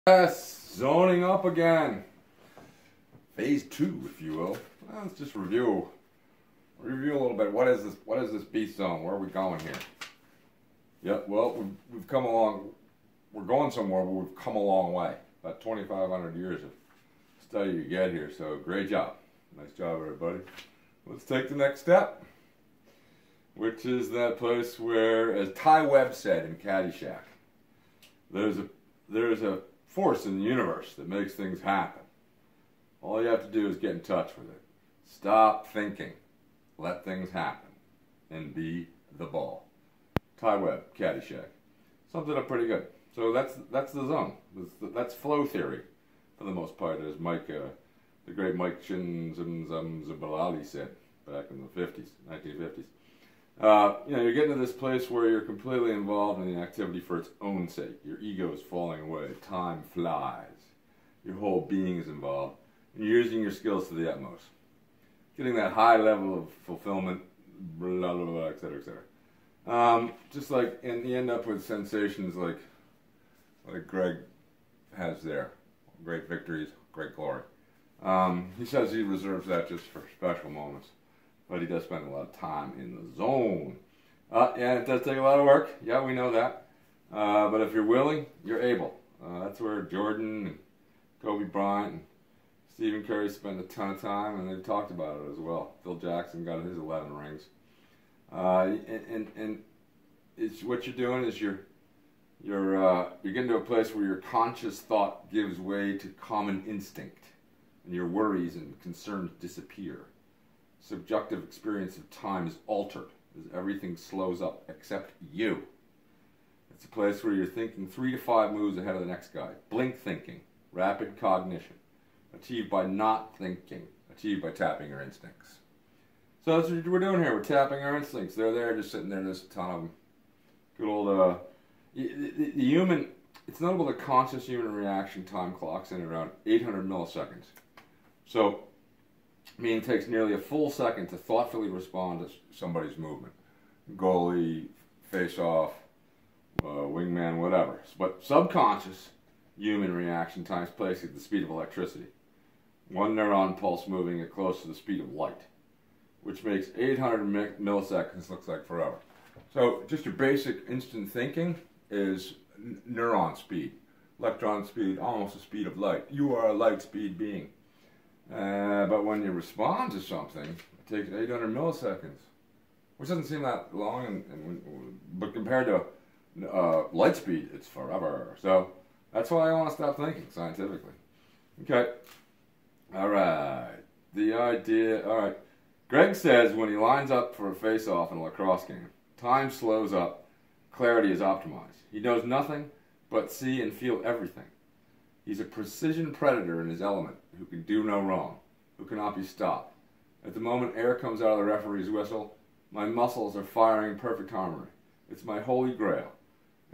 Yes, zoning up again. Phase 2, if you will. Well, let's just review a little bit. What is this? What is this beast zone? Where are we going here? Yep. Well, we've come along. We're going somewhere, but we've come a long way. About 2,500 years of study to get here. So great job. Nice job, everybody. Let's take the next step, which is that place where, as Ty Webb said in Caddyshack, there's a force in the universe that makes things happen. All you have to do is get in touch with it. Stop thinking. Let things happen. And be the ball. Ty Webb, Caddyshack. Sums it up pretty good. So that's the zone. That's flow theory, for the most part, as Mike, the great Mike Csikszentmihalyi said back in the 1950s. You're getting to this place where you're completely involved in the activity for its own sake. Your ego is falling away. Time flies. Your whole being is involved. And you're using your skills to the utmost. Getting that high level of fulfillment, blah, blah, blah, et cetera, et cetera. Just like, and you end up with sensations like Greg has there. Great victories, great glory. He says he reserves that just for special moments. But he does spend a lot of time in the zone. Yeah, it does take a lot of work. Yeah, we know that. But if you're willing, you're able. That's where Jordan and Kobe Bryant and Stephen Curry spend a ton of time, and they've talked about it as well. Phil Jackson got his 11 rings. And it's what you're doing is you're getting to a place where your conscious thought gives way to common instinct, and your worries and concerns disappear. Subjective experience of time is altered as everything slows up except you. It's a place where you're thinking 3 to 5 moves ahead of the next guy. Blink thinking, rapid cognition, achieved by not thinking, achieved by tapping your instincts. So that's what we're doing here. We're tapping our instincts. They're there, just sitting there. There's a ton of them. Good old the human. It's notable that conscious human reaction time clocks in around 800 milliseconds. So, it takes nearly a full second to thoughtfully respond to somebody's movement. Goalie, face-off, wingman, whatever. But subconscious human reaction times place at the speed of electricity. One neuron pulse moving at close to the speed of light, which makes 800 milliseconds looks like forever. So just your basic instant thinking is neuron speed. Electron speed, almost the speed of light. You are a light speed being. But when you respond to something, it takes 800 milliseconds, which doesn't seem that long, but compared to light speed, it's forever. So that's why I want to stop thinking scientifically. Okay. All right. The idea. All right. Greg says when he lines up for a face-off in a lacrosse game, time slows up, clarity is optimized. He knows nothing but see and feel everything. He's a precision predator in his element, who can do no wrong, who cannot be stopped. At the moment air comes out of the referee's whistle, my muscles are firing in perfect harmony. It's my holy grail.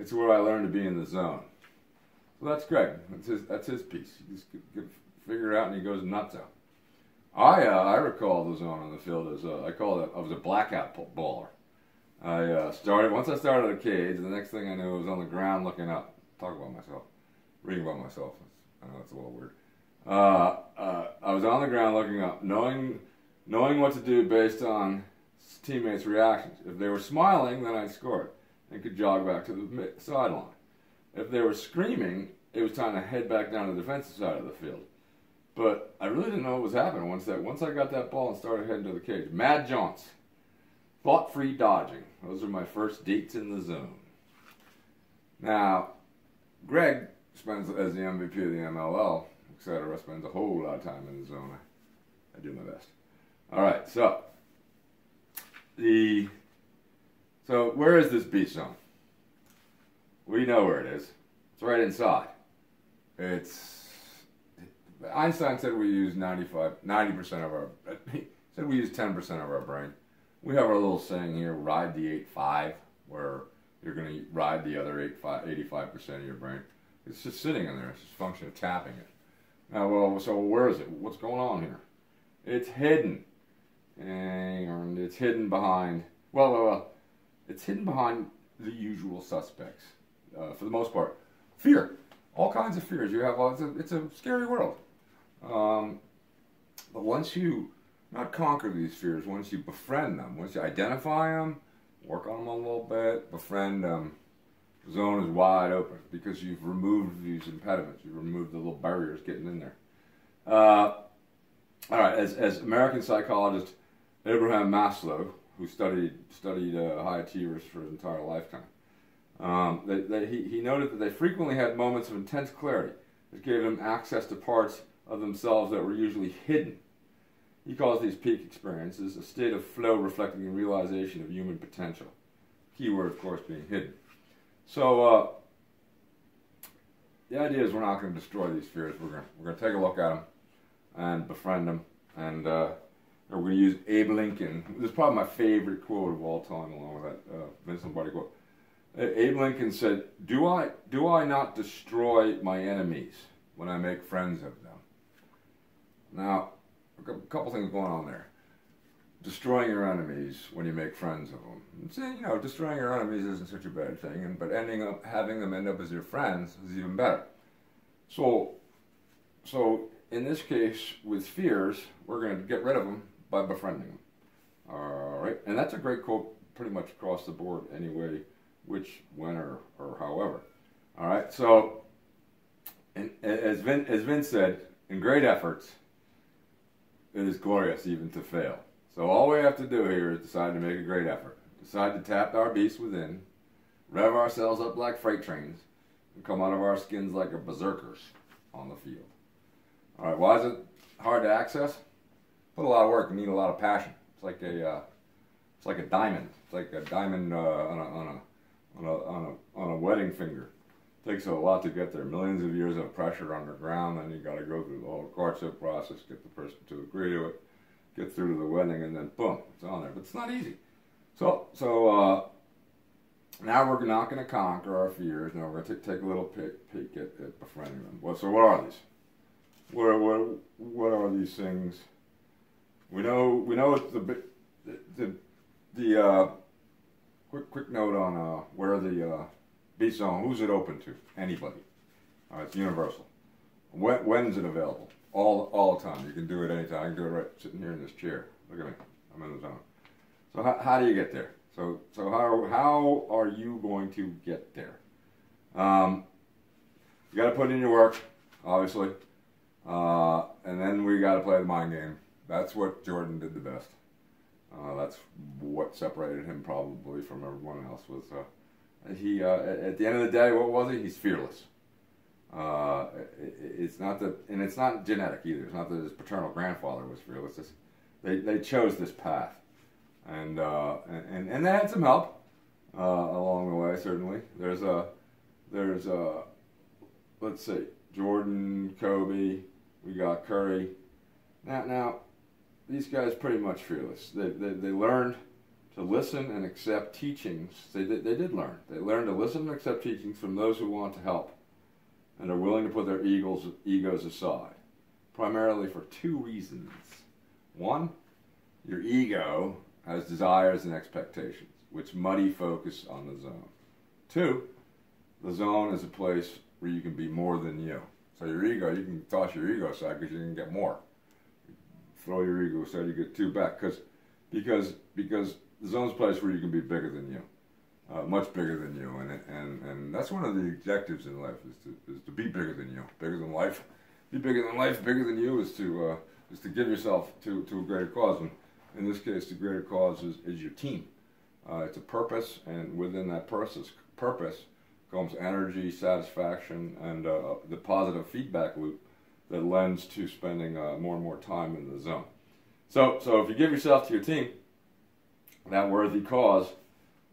It's where I learn to be in the zone. So that's Greg. That's his piece. He just figure it out and he goes nuts out. I recall the zone on the field as I was a blackout baller. Once I started at a cage, the next thing I knew I was on the ground looking up. Talk about myself. Reading about myself. I know it's a little weird. I was on the ground looking up, knowing what to do based on teammates' reactions. If they were smiling, then I scored and could jog back to the sideline. If they were screaming, it was time to head back down to the defensive side of the field. But I really didn't know what was happening once I got that ball and started heading to the cage. Mad jaunts. Thought-free dodging. Those are my first dates in the zone. Now, Greg spends, as the MVP of the MLL, etc., spends a whole lot of time in the zone. I do my best. All right, so where is this beast zone? We know where it is. It's right inside. Einstein said we use 90% of our. He said we use 10% of our brain. We have our little saying here: ride the 85, where you're going to ride the other 85% of your brain. It's just sitting in there. It's just a function of tapping it. Now, so where is it? What's going on here? It's hidden. And it's hidden behind, it's hidden behind the usual suspects, for the most part. Fear. all kinds of fears. You have it's a scary world. But once you not conquer these fears, once you befriend them, once you identify them, work on them a little bit, befriend them, the zone is wide open because you've removed these impediments. You've removed the little barriers getting in there. All right, as American psychologist Abraham Maslow, who studied high achievers for his entire lifetime, he noted that they frequently had moments of intense clarity that gave them access to parts of themselves that were usually hidden. He calls these peak experiences a state of flow reflecting the realization of human potential. Key word, of course, being hidden. So the idea is we're not going to destroy these fears. We're going to take a look at them and befriend them. And we're going to use Abe Lincoln. This is probably my favorite quote of all time, along with that Vince Lombardi quote. Abe Lincoln said, do I not destroy my enemies when I make friends of them? Now, a couple things going on there. Destroying your enemies when you make friends of them. And saying, destroying your enemies isn't such a bad thing, but having them end up as your friends is even better. So in this case, with fears, we're going to get rid of them by befriending them. All right, and that's a great quote pretty much across the board anyway, which, when, or however. All right, so as Vince said, in great efforts, it is glorious even to fail. So all we have to do here is decide to make a great effort. Decide to tap our beast within, rev ourselves up like freight trains, and come out of our skins like a berserkers on the field. All right, why is it hard to access? Put a lot of work and need a lot of passion. It's like a diamond. It's like a diamond on a wedding finger. It takes a lot to get there. Millions of years of pressure underground, then you got to go through the whole courtship process, get the person to agree to it, get through to the wedding, and then boom, it's on there. But it's not easy. So now we're not going to conquer our fears. Now we're going to take a little peek at befriending them. Well, so what are these? What are these things? We know it's the quick note on where the beast zone. Who's it open to? Anybody. It's universal. When's it available? All the time. You can do it anytime. I can do it right sitting here in this chair. Look at me. I'm in the zone. So how do you get there? So how are you going to get there? You got to put in your work, obviously. And then we got to play the mind game. That's what Jordan did the best. That's what separated him probably from everyone else. Was he? At the end of the day, what was he? He's fearless. It's not that, and it's not genetic either. It's not that his paternal grandfather was fearless. They chose this path, and they had some help along the way. Certainly, there's let's see, Jordan, Kobe. We got Curry. Now, these guys pretty much fearless. They learned to listen and accept teachings. They did learn. They learned to listen and accept teachings from those who want to help and are willing to put their egos aside, primarily for two reasons. One, your ego has desires and expectations, which muddy focus on the zone. Two, the zone is a place where you can be more than you. So your ego, you can toss your ego aside because you can get more. Throw your ego aside, you get two back. Because the zone's a place where you can be bigger than you. Much bigger than you, and that's one of the objectives in life is to be bigger than you, bigger than life. Be bigger than life, bigger than you is to give yourself to a greater cause, and in this case, the greater cause is your team. It's a purpose, and within that purpose comes energy, satisfaction, and the positive feedback loop that lends to spending more and more time in the zone. So if you give yourself to your team, that worthy cause,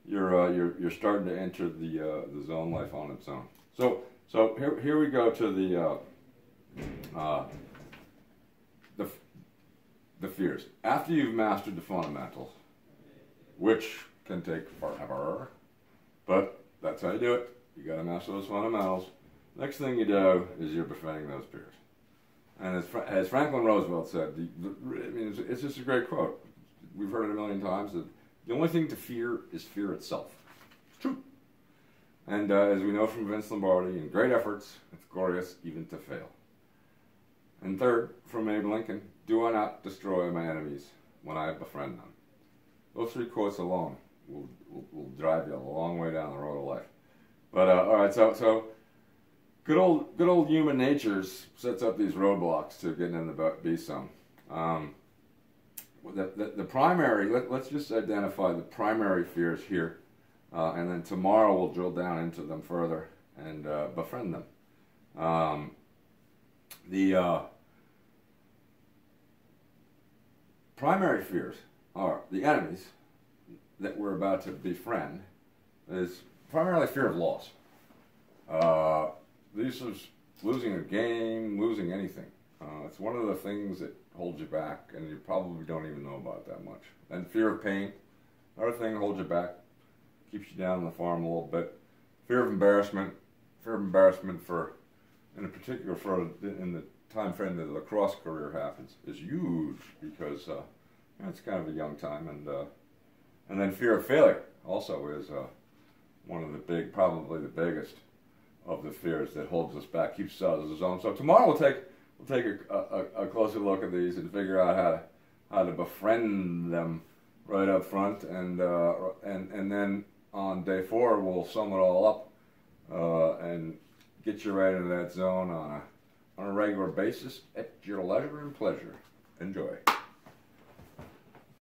you're starting to enter the zone life on its own. So here we go to the fears. After you've mastered the fundamentals, which can take forever, but that's how you do it. You got to master those fundamentals. Next thing you do is you're befriending those fears. And as Franklin Roosevelt said, it's just a great quote. We've heard it a million times. That the only thing to fear is fear itself. It's true. And as we know from Vince Lombardi, in great efforts, it's glorious even to fail. And third, from Abe Lincoln, do I not destroy my enemies when I befriend them. Those 3 quotes alone will drive you a long way down the road of life. But all right, so good old human nature sets up these roadblocks to getting in the beast zone. The primary, let's just identify the primary fears here, and then tomorrow we'll drill down into them further and befriend them. The primary fears are the enemies that we're about to befriend is primarily fear of loss. This is losing a game, losing anything. It's one of the things that holds you back, and you probably don't even know about that much. And fear of pain, another thing that holds you back, keeps you down on the farm a little bit. Fear of embarrassment for, in particular, in the time frame that the lacrosse career happens, is huge because it's kind of a young time, and then fear of failure also is one of the probably the biggest of the fears that holds us back, keeps us out of the zone. So tomorrow we'll take a closer look at these and figure out how to befriend them right up front, and then on day 4 we'll sum it all up and get you right into that zone on a regular basis at your leisure and pleasure. Enjoy.